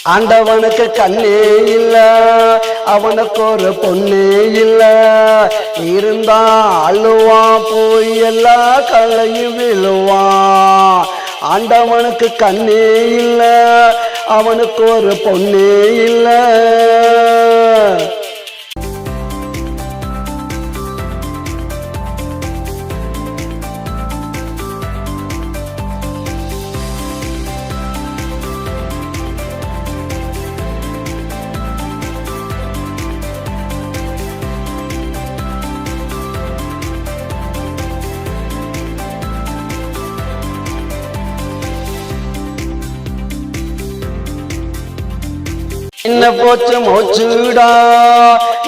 ஆண்டவனுக்கு கண்ணே இல்ல, அவனுக்கு ஒரு பொண்ணே இல்ல. இருந்தா அழுவான், போய் எல்லா கலையும் விழுவான். ஆண்டவனுக்கு கண்ணே இல்ல, அவனுக்கு ஒரு பொண்ணே இல்ல. என்ன போச்சு மூச்சுடா,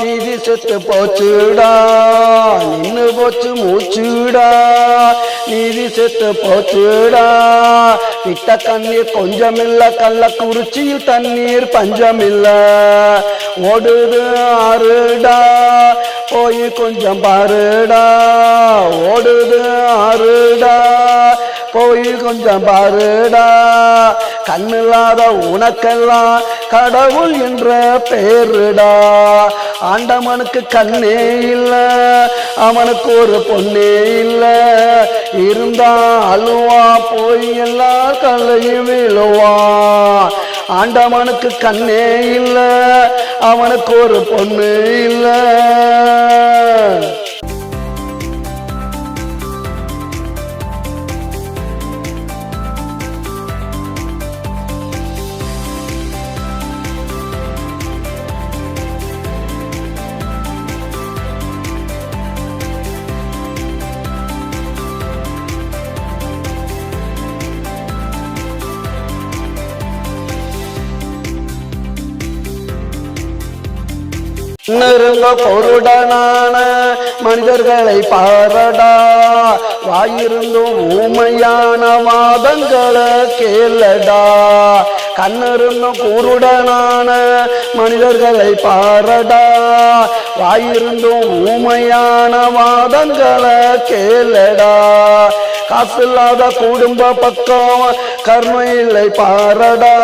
நீதி செத்து போச்சுடா. நின்னு போச்சு மூச்சுடா, நீதி செத்து போச்சுடா. விட்ட கண்ணீர் கொஞ்சமில்ல, கள்ளக்குறிச்சியில் தண்ணீர் பஞ்சமில்ல. ஓடுது ஆறுடா, போய் கொஞ்சம் பாருடா. ஓடுது ஆறுடா, போய் கொஞ்சம் பாருடா. கண்ணில்லாத உனக்கெல்லாம் கடவுள் என்ற பேருடா. ஆண்டவனுக்கு கண்ணே இல்ல, அவனுக்கு ஒரு பொண்ணே இல்ல. இருந்தா அழுவா, போய் எல்லா கல்லையும் விழுவான். ஆண்டவனுக்கு கண்ணே இல்ல, அவனுக்கு ஒரு பொண்ணு இல்ல. நெருங்க பொருடனான மனிதர்களை பாரடா. வாயிருந்தும் ஊமையான வாதங்களை கேளடா. கண்ணிருந்தும் குருடனான மனிதர்களை பாரடா. வாயிருந்தும் ஊமையான வாதங்களை கேளடா. காசில்லாத குடும்ப பக்கம் கருணை இல்லை பாரடா.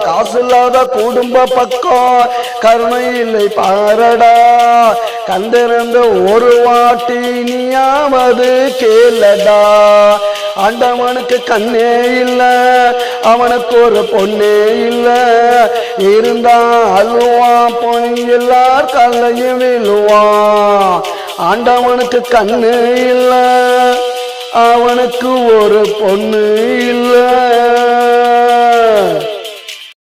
காசில்லாத குடும்ப பக்கம் கருணை இல்லை பாரடா. கண்டிருந்த ஒரு வாட்டி நீயாவது கேளடா. ஆண்டவனுக்கு கண்ணே இல்ல, அவனுக்கு ஒரு பொண்ணே இல்ல. இருந்தா அழுவான், போய் எல்லார் கல்லையும் விழுவான். ஆண்டவனுக்கு கண்ணு இல்ல, அவனுக்கு ஒரு பொண்ணு இல்ல.